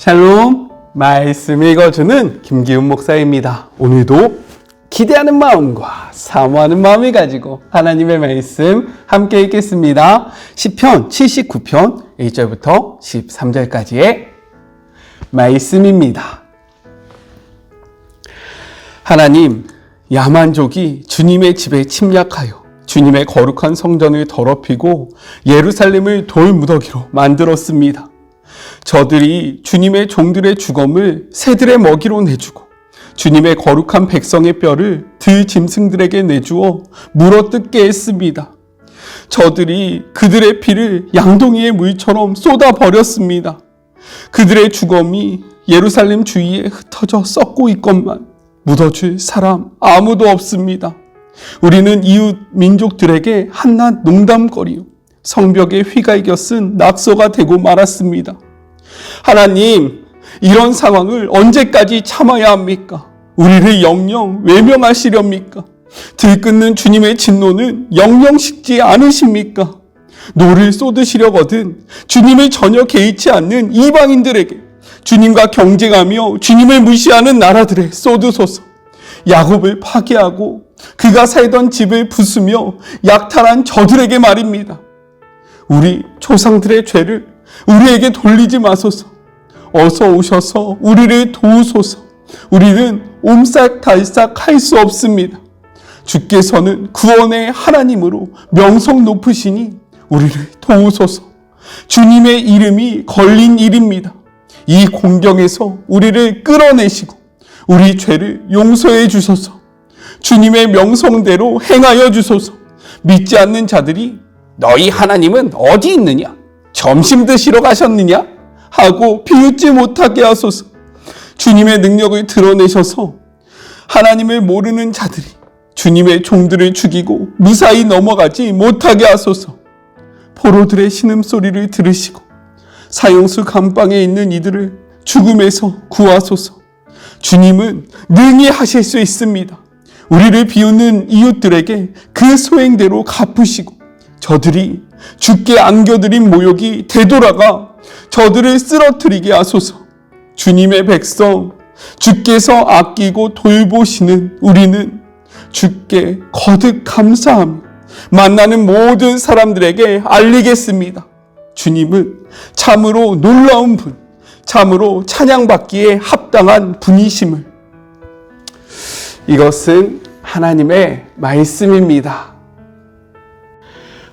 샬롬, 말씀 읽어주는 김기훈 목사입니다. 오늘도 기대하는 마음과 사모하는 마음을 가지고 하나님의 말씀 함께 읽겠습니다. 시편 79편 1절부터 13절까지의 말씀입니다. 하나님, 야만족이 주님의 집에 침략하여 주님의 거룩한 성전을 더럽히고 예루살렘을 돌무더기로 만들었습니다. 저들이 주님의 종들의 주검을 새들의 먹이로 내주고 주님의 거룩한 백성의 뼈를 들짐승들에게 내주어 물어뜯게 했습니다. 저들이 그들의 피를 양동이의 물처럼 쏟아버렸습니다. 그들의 주검이 예루살렘 주위에 흩어져 썩고 있건만 묻어줄 사람 아무도 없습니다. 우리는 이웃 민족들에게 한낱 농담거리요 성벽에 휘갈겨 쓴 낙서가 되고 말았습니다. 하나님, 이런 상황을 언제까지 참아야 합니까? 우리를 영영 외면하시렵니까? 들끓는 주님의 진노는 영영 식지 않으십니까? 노를 쏟으시려거든 주님을 전혀 개의치 않는 이방인들에게, 주님과 경쟁하며 주님을 무시하는 나라들에 쏟으소서. 야곱을 파괴하고 그가 살던 집을 부수며 약탈한 저들에게 말입니다. 우리 조상들의 죄를 우리에게 돌리지 마소서. 어서 오셔서 우리를 도우소서. 우리는 옴싹달싹 할 수 없습니다. 주께서는 구원의 하나님으로 명성 높으시니 우리를 도우소서. 주님의 이름이 걸린 일입니다. 이 공경에서 우리를 끌어내시고 우리 죄를 용서해 주소서. 주님의 명성대로 행하여 주소서. 믿지 않는 자들이 너희 하나님은 어디 있느냐? 점심 드시러 가셨느냐? 하고 비웃지 못하게 하소서. 주님의 능력을 드러내셔서 하나님을 모르는 자들이 주님의 종들을 죽이고 무사히 넘어가지 못하게 하소서. 포로들의 신음소리를 들으시고 사형수 감방에 있는 이들을 죽음에서 구하소서. 주님은 능히 하실 수 있습니다. 우리를 비웃는 이웃들에게 그 소행대로 갚으시고 저들이 주께 안겨드린 모욕이 되돌아가 저들을 쓰러뜨리게 하소서. 주님의 백성, 주께서 아끼고 돌보시는 우리는 주께 거듭 감사하며 만나는 모든 사람들에게 알리겠습니다. 주님은 참으로 놀라운 분, 참으로 찬양받기에 합당한 분이심을. 이것은 하나님의 말씀입니다.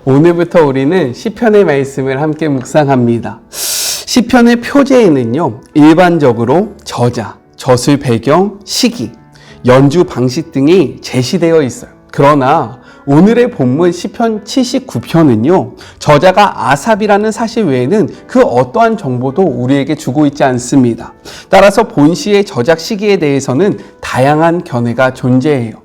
오늘부터 우리는 시편의 말씀을 함께 묵상합니다. 시편의 표제에는요, 일반적으로 저자, 저술 배경, 시기, 연주 방식 등이 제시되어 있어요. 그러나 오늘의 본문 시편 79편은요, 저자가 아삽이라는 사실 외에는 그 어떠한 정보도 우리에게 주고 있지 않습니다. 따라서 본 시의 저작 시기에 대해서는 다양한 견해가 존재해요.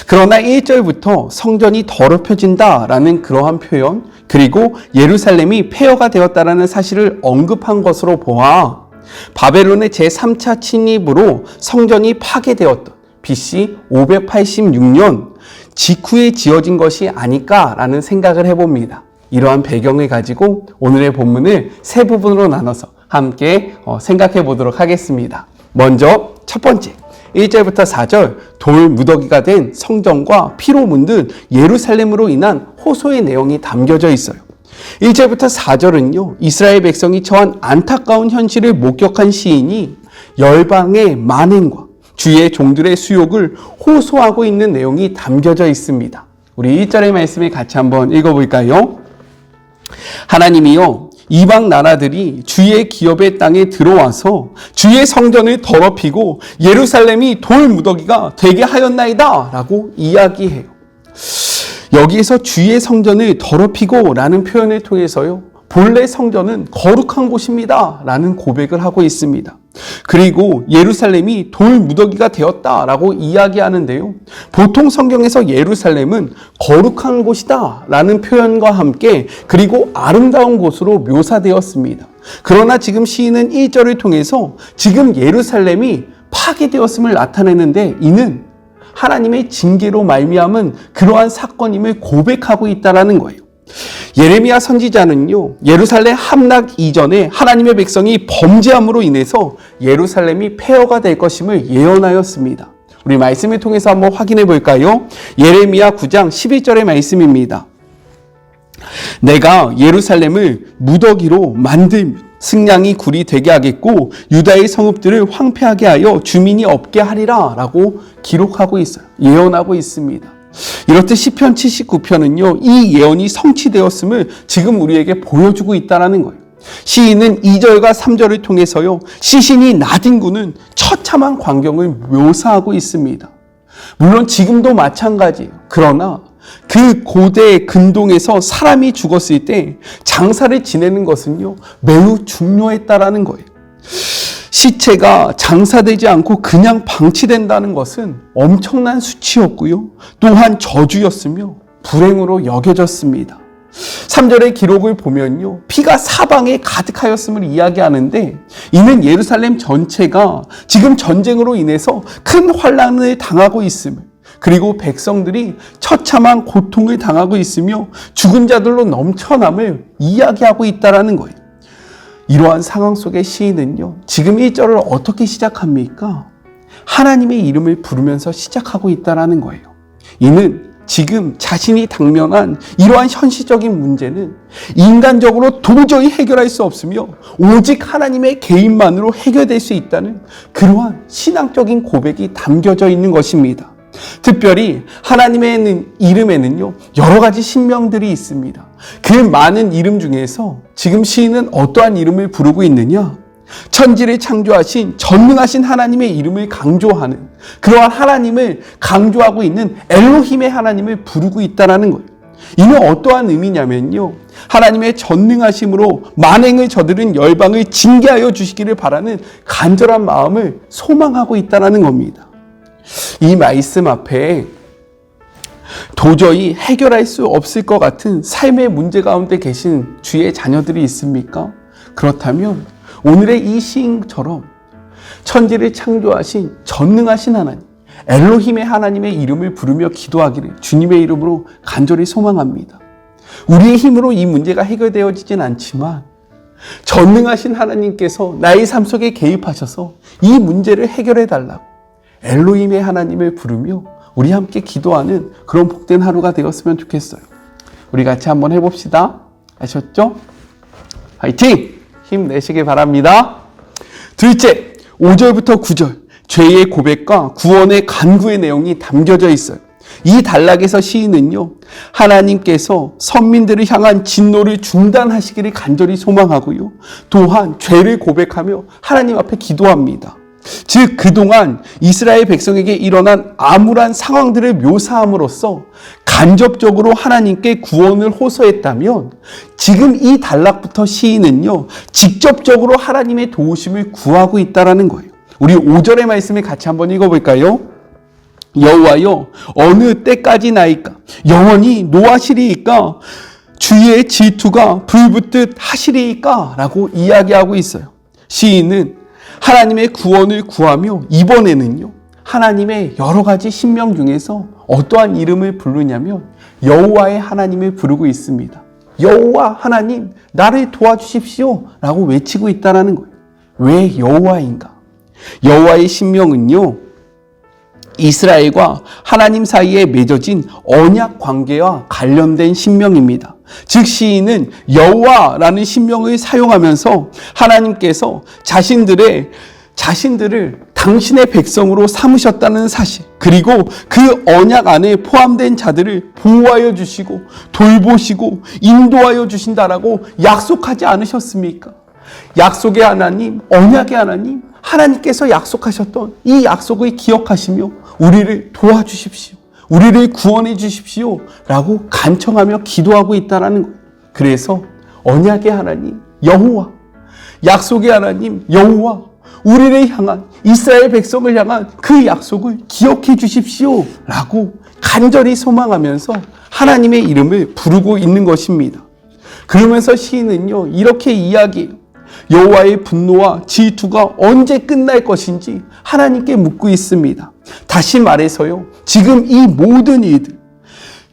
그러나 1절부터 성전이 더럽혀진다라는 그러한 표현, 그리고 예루살렘이 폐허가 되었다라는 사실을 언급한 것으로 보아 바벨론의 제3차 침입으로 성전이 파괴되었던 BC 586년 직후에 지어진 것이 아닐까라는 생각을 해봅니다. 이러한 배경을 가지고 오늘의 본문을 세 부분으로 나눠서 함께 생각해 보도록 하겠습니다. 먼저 첫 번째, 1절부터 4절, 돌 무더기가 된 성전과 피로 문든 예루살렘으로 인한 호소의 내용이 담겨져 있어요. 1절부터 4절은요, 이스라엘 백성이 처한 안타까운 현실을 목격한 시인이 열방의 만행과 주의 종들의 수욕을 호소하고 있는 내용이 담겨져 있습니다. 우리 1절의 말씀을 같이 한번 읽어볼까요? 하나님이여, 이방 나라들이 주의 기업의 땅에 들어와서 주의 성전을 더럽히고 예루살렘이 돌 무더기가 되게 하였나이다 라고 이야기해요. 여기에서 주의 성전을 더럽히고 라는 표현을 통해서요, 본래 성전은 거룩한 곳입니다 라는 고백을 하고 있습니다. 그리고 예루살렘이 돌 무더기가 되었다라고 이야기하는데요, 보통 성경에서 예루살렘은 거룩한 곳이다 라는 표현과 함께 그리고 아름다운 곳으로 묘사되었습니다. 그러나 지금 시인은 1절을 통해서 지금 예루살렘이 파괴되었음을 나타내는데, 이는 하나님의 징계로 말미암은 그러한 사건임을 고백하고 있다는 거예요. 예레미야 선지자는요, 예루살렘 함락 이전에 하나님의 백성이 범죄함으로 인해서 예루살렘이 폐허가 될 것임을 예언하였습니다. 우리 말씀을 통해서 한번 확인해 볼까요? 예레미야 9장 11절의 말씀입니다. 내가 예루살렘을 무더기로 만들며 승냥이 굴이 되게 하겠고 유다의 성읍들을 황폐하게 하여 주민이 없게 하리라 라고 기록하고 있어요. 예언하고 있습니다. 이렇듯 시편 79편은요, 이 예언이 성취되었음을 지금 우리에게 보여주고 있다는 거예요. 시인은 2절과 3절을 통해서요, 시신이 나뒹구는 처참한 광경을 묘사하고 있습니다. 물론 지금도 마찬가지예요. 그러나 그 고대 근동에서 사람이 죽었을 때 장사를 지내는 것은요, 매우 중요했다라는 거예요. 시체가 장사되지 않고 그냥 방치된다는 것은 엄청난 수치였고요, 또한 저주였으며 불행으로 여겨졌습니다. 3절의 기록을 보면요, 피가 사방에 가득하였음을 이야기하는데, 이는 예루살렘 전체가 지금 전쟁으로 인해서 큰 환난을 당하고 있음을, 그리고 백성들이 처참한 고통을 당하고 있으며 죽은 자들로 넘쳐남을 이야기하고 있다는 거예요. 이러한 상황 속의 시인은요, 지금 1절을 어떻게 시작합니까? 하나님의 이름을 부르면서 시작하고 있다는 거예요. 이는 지금 자신이 당면한 이러한 현실적인 문제는 인간적으로 도저히 해결할 수 없으며 오직 하나님의 개인만으로 해결될 수 있다는 그러한 신앙적인 고백이 담겨져 있는 것입니다. 특별히 하나님의 이름에는요, 여러 가지 신명들이 있습니다. 그 많은 이름 중에서 지금 시인은 어떠한 이름을 부르고 있느냐? 천지를 창조하신 전능하신 하나님의 이름을 강조하는, 그러한 하나님을 강조하고 있는 엘로힘의 하나님을 부르고 있다는 거예요. 이는 어떠한 의미냐면요, 하나님의 전능하심으로 만행을 저지른 열방을 징계하여 주시기를 바라는 간절한 마음을 소망하고 있다는 겁니다. 이 말씀 앞에 도저히 해결할 수 없을 것 같은 삶의 문제 가운데 계신 주의 자녀들이 있습니까? 그렇다면 오늘의 이 시인처럼 천지를 창조하신 전능하신 하나님, 엘로힘의 하나님의 이름을 부르며 기도하기를 주님의 이름으로 간절히 소망합니다. 우리의 힘으로 이 문제가 해결되어지진 않지만 전능하신 하나님께서 나의 삶 속에 개입하셔서 이 문제를 해결해 달라고 엘로힘의 하나님을 부르며 우리 함께 기도하는 그런 복된 하루가 되었으면 좋겠어요. 우리 같이 한번 해봅시다. 아셨죠? 화이팅! 힘내시길 바랍니다. 둘째, 5절부터 9절, 죄의 고백과 구원의 간구의 내용이 담겨져 있어요. 이 단락에서 시인은요, 하나님께서 선민들을 향한 진노를 중단하시기를 간절히 소망하고요, 또한 죄를 고백하며 하나님 앞에 기도합니다. 즉 그동안 이스라엘 백성에게 일어난 암울한 상황들을 묘사함으로써 간접적으로 하나님께 구원을 호소했다면, 지금 이 단락부터 시인은요, 직접적으로 하나님의 도우심을 구하고 있다는 거예요. 우리 5절의 말씀을 같이 한번 읽어볼까요? 여호와여, 어느 때까지나이까? 영원히 노하시리이까? 주의 질투가 불붙듯 하시리이까? 라고 이야기하고 있어요. 시인은 하나님의 구원을 구하며 이번에는요, 하나님의 여러 가지 신명 중에서 어떠한 이름을 부르냐면 여호와의 하나님을 부르고 있습니다. 여호와 하나님, 나를 도와주십시오 라고 외치고 있다는 거예요. 왜 여호와인가? 여호와의 신명은요, 이스라엘과 하나님 사이에 맺어진 언약 관계와 관련된 신명입니다. 즉 시인은 여호와라는 신명을 사용하면서 하나님께서 자신들을 당신의 백성으로 삼으셨다는 사실, 그리고 그 언약 안에 포함된 자들을 보호하여 주시고 돌보시고 인도하여 주신다라고 약속하지 않으셨습니까? 약속의 하나님, 언약의 하나님, 하나님께서 약속하셨던 이 약속을 기억하시며 우리를 도와주십시오, 우리를 구원해 주십시오 라고 간청하며 기도하고 있다는 거예요. 그래서 언약의 하나님 여호와, 약속의 하나님 여호와, 우리를 향한, 이스라엘 백성을 향한 그 약속을 기억해 주십시오 라고 간절히 소망하면서 하나님의 이름을 부르고 있는 것입니다. 그러면서 시인은요, 이렇게 이야기해요. 여호와의 분노와 질투가 언제 끝날 것인지 하나님께 묻고 있습니다. 다시 말해서요, 지금 이 모든 일들,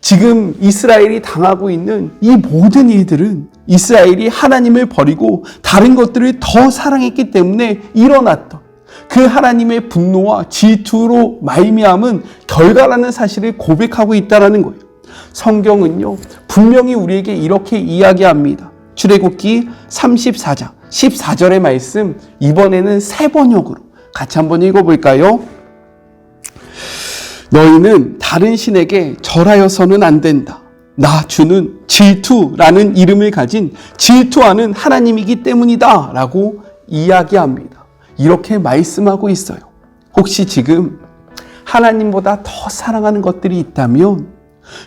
지금 이스라엘이 당하고 있는 이 모든 일들은 이스라엘이 하나님을 버리고 다른 것들을 더 사랑했기 때문에 일어났던 그 하나님의 분노와 질투로 말미암은 결과라는 사실을 고백하고 있다는 거예요. 성경은요, 분명히 우리에게 이렇게 이야기합니다. 출애굽기 34장 14절의 말씀, 이번에는 새 번역으로 같이 한번 읽어볼까요? 너희는 다른 신에게 절하여서는 안 된다. 나 주는 질투라는 이름을 가진 질투하는 하나님이기 때문이다 라고 이야기합니다. 이렇게 말씀하고 있어요. 혹시 지금 하나님보다 더 사랑하는 것들이 있다면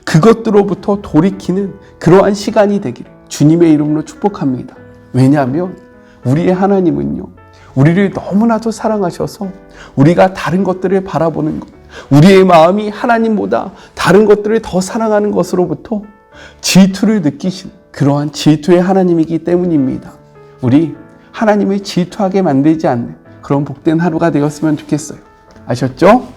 그것들로부터 돌이키는 그러한 시간이 되기를 주님의 이름으로 축복합니다. 왜냐하면 우리의 하나님은요, 우리를 너무나도 사랑하셔서 우리가 다른 것들을 바라보는 것, 우리의 마음이 하나님보다 다른 것들을 더 사랑하는 것으로부터 질투를 느끼신 그러한 질투의 하나님이기 때문입니다. 우리 하나님을 질투하게 만들지 않는 그런 복된 하루가 되었으면 좋겠어요. 아셨죠?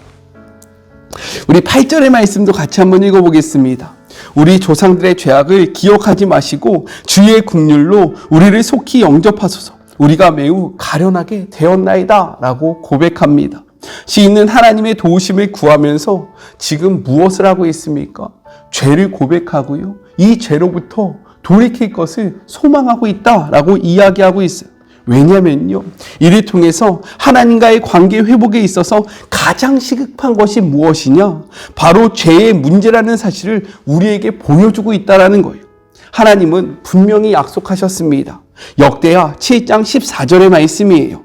우리 8절의 말씀도 같이 한번 읽어보겠습니다. 우리 조상들의 죄악을 기억하지 마시고 주의 긍휼로 우리를 속히 영접하소서. 우리가 매우 가련하게 되었나이다 라고 고백합니다. 시인은 하나님의 도우심을 구하면서 지금 무엇을 하고 있습니까? 죄를 고백하고요, 이 죄로부터 돌이킬 것을 소망하고 있다라고 이야기하고 있어요. 왜냐면요, 이를 통해서 하나님과의 관계 회복에 있어서 가장 시급한 것이 무엇이냐? 바로 죄의 문제라는 사실을 우리에게 보여주고 있다는 거예요. 하나님은 분명히 약속하셨습니다. 역대하 7장 14절의 말씀이에요.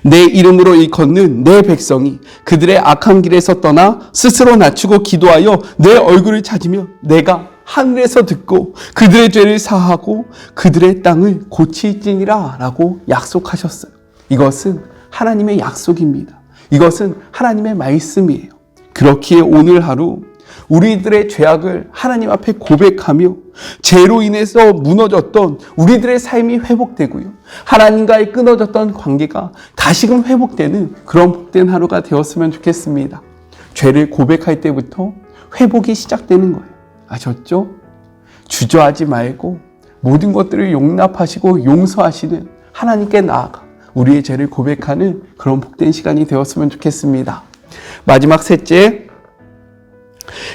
내 이름으로 일컫는 내 백성이 그들의 악한 길에서 떠나 스스로 낮추고 기도하여 내 얼굴을 찾으며 내가 하늘에서 듣고 그들의 죄를 사하고 그들의 땅을 고칠지니라 라고 약속하셨어요. 이것은 하나님의 약속입니다. 이것은 하나님의 말씀이에요. 그렇기에 오늘 하루 우리들의 죄악을 하나님 앞에 고백하며 죄로 인해서 무너졌던 우리들의 삶이 회복되고요, 하나님과의 끊어졌던 관계가 다시금 회복되는 그런 복된 하루가 되었으면 좋겠습니다. 죄를 고백할 때부터 회복이 시작되는 거예요. 아셨죠? 주저하지 말고 모든 것들을 용납하시고 용서하시는 하나님께 나아가 우리의 죄를 고백하는 그런 복된 시간이 되었으면 좋겠습니다. 마지막 셋째,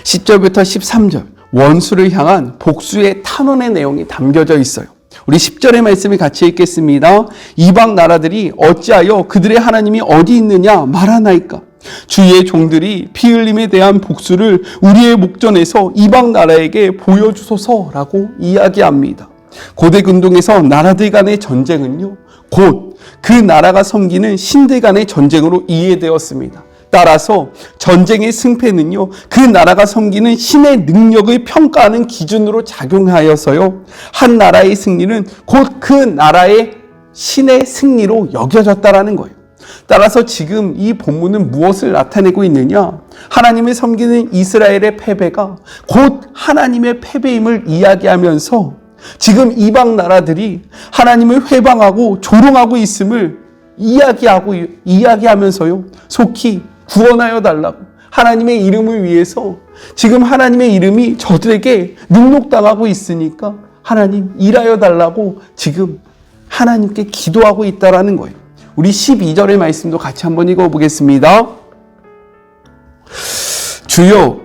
10절부터 13절 원수를 향한 복수의 탄원의 내용이 담겨져 있어요. 우리 10절의 말씀을 같이 읽겠습니다. 이방 나라들이 어찌하여 그들의 하나님이 어디 있느냐 말하나이까? 주의 종들이 피 흘림에 대한 복수를 우리의 목전에서 이방 나라에게 보여주소서라고 이야기합니다. 고대 근동에서 나라들 간의 전쟁은요, 곧 그 나라가 섬기는 신들 간의 전쟁으로 이해되었습니다. 따라서 전쟁의 승패는요, 그 나라가 섬기는 신의 능력을 평가하는 기준으로 작용하여서요, 한 나라의 승리는 곧 그 나라의 신의 승리로 여겨졌다라는 거예요. 따라서 지금 이 본문은 무엇을 나타내고 있느냐? 하나님을 섬기는 이스라엘의 패배가 곧 하나님의 패배임을 이야기하면서 지금 이방 나라들이 하나님을 회방하고 조롱하고 있음을 이야기하면서요, 속히 구원하여 달라고 하나님의 이름을 위해서 지금 하나님의 이름이 저들에게 능욕당하고 있으니까 하나님 일하여 달라고 지금 하나님께 기도하고 있다라는 거예요. 우리 12절의 말씀도 같이 한번 읽어보겠습니다. 주여,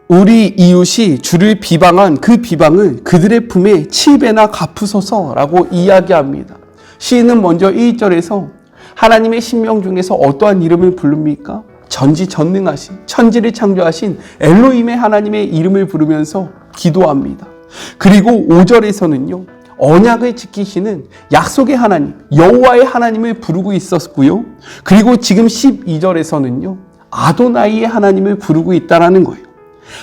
우리 이웃이 주를 비방한 그 비방을 그들의 품에 7배나 갚으소서라고 이야기합니다. 시인은 먼저 1절에서 하나님의 신명 중에서 어떠한 이름을 부릅니까? 전지전능하신, 천지를 창조하신 엘로힘의 하나님의 이름을 부르면서 기도합니다. 그리고 5절에서는요, 언약을 지키시는 약속의 하나님, 여호와의 하나님을 부르고 있었고요. 그리고 지금 12절에서는요, 아도나이의 하나님을 부르고 있다는 거예요.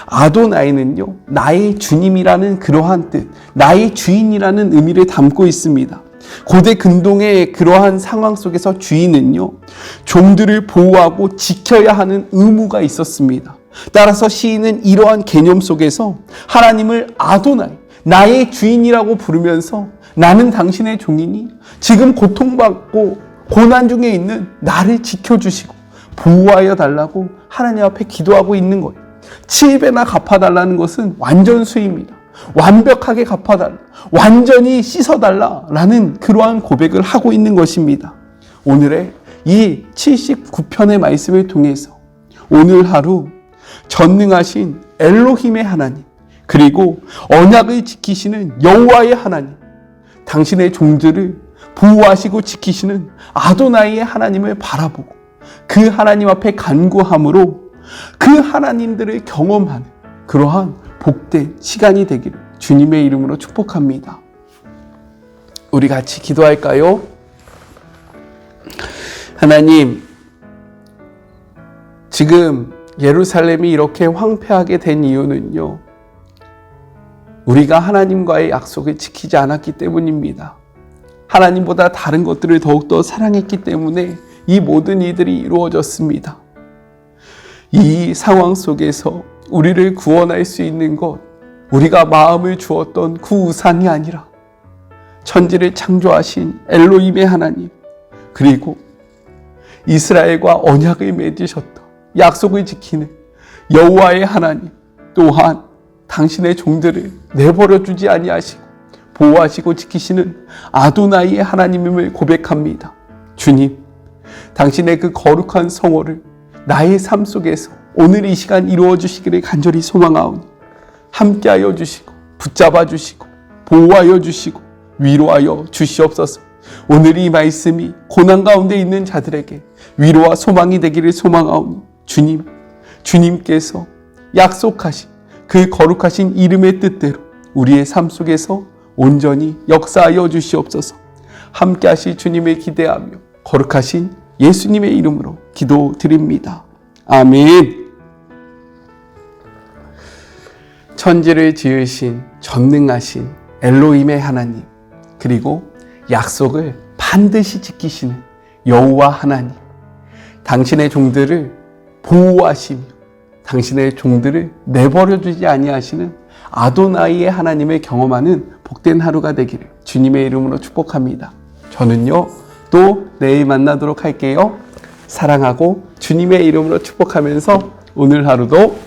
아도나이는요, 나의 주님이라는 그러한 뜻, 나의 주인이라는 의미를 담고 있습니다. 고대 근동의 그러한 상황 속에서 주인은요, 종들을 보호하고 지켜야 하는 의무가 있었습니다. 따라서 시인은 이러한 개념 속에서 하나님을 아도나이, 나의 주인이라고 부르면서 나는 당신의 종이니 지금 고통받고 고난 중에 있는 나를 지켜주시고 보호하여 달라고 하나님 앞에 기도하고 있는 거예요. 7배나 갚아달라는 것은 완전 수입니다. 완벽하게 갚아달라, 완전히 씻어달라라는 그러한 고백을 하고 있는 것입니다. 오늘의 이 79편의 말씀을 통해서 오늘 하루 전능하신 엘로힘의 하나님, 그리고 언약을 지키시는 여호와의 하나님, 당신의 종들을 보호하시고 지키시는 아도나이의 하나님을 바라보고 그 하나님 앞에 간구함으로 그 하나님들을 경험하는 그러한 복된 시간이 되기를 주님의 이름으로 축복합니다. 우리 같이 기도할까요? 하나님, 지금 예루살렘이 이렇게 황폐하게 된 이유는요, 우리가 하나님과의 약속을 지키지 않았기 때문입니다. 하나님보다 다른 것들을 더욱더 사랑했기 때문에 이 모든 일들이 이루어졌습니다. 이 상황 속에서 우리를 구원할 수 있는 것, 우리가 마음을 주었던 그 우상이 아니라 천지를 창조하신 엘로힘의 하나님, 그리고 이스라엘과 언약을 맺으셨던 약속을 지키는 여호와의 하나님, 또한 당신의 종들을 내버려 두지 아니하시고 보호하시고 지키시는 아도나이의 하나님임을 고백합니다. 주님, 당신의 그 거룩한 성호를 나의 삶 속에서 오늘 이 시간 이루어 주시기를 간절히 소망하오니 함께하여 주시고 붙잡아 주시고 보호하여 주시고 위로하여 주시옵소서. 오늘 이 말씀이 고난 가운데 있는 자들에게 위로와 소망이 되기를 소망하오니 주님, 주님께서 약속하신 그 거룩하신 이름의 뜻대로 우리의 삶 속에서 온전히 역사하여 주시옵소서. 함께 하실 주님을 기대하며 거룩하신 예수님의 이름으로 기도드립니다. 아멘. 천지를 지으신 전능하신 엘로힘의 하나님, 그리고 약속을 반드시 지키시는 여호와 하나님, 당신의 종들을 보호하시며 당신의 종들을 내버려 두지 아니하시는 아도나이의 하나님을 경험하는 복된 하루가 되기를 주님의 이름으로 축복합니다. 저는요, 또 내일 만나도록 할게요. 사랑하고 주님의 이름으로 축복하면서 오늘 하루도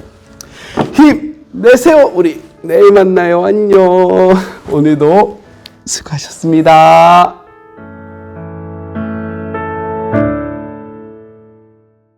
힘내세요. 우리 내일 만나요. 안녕. 오늘도 수고하셨습니다.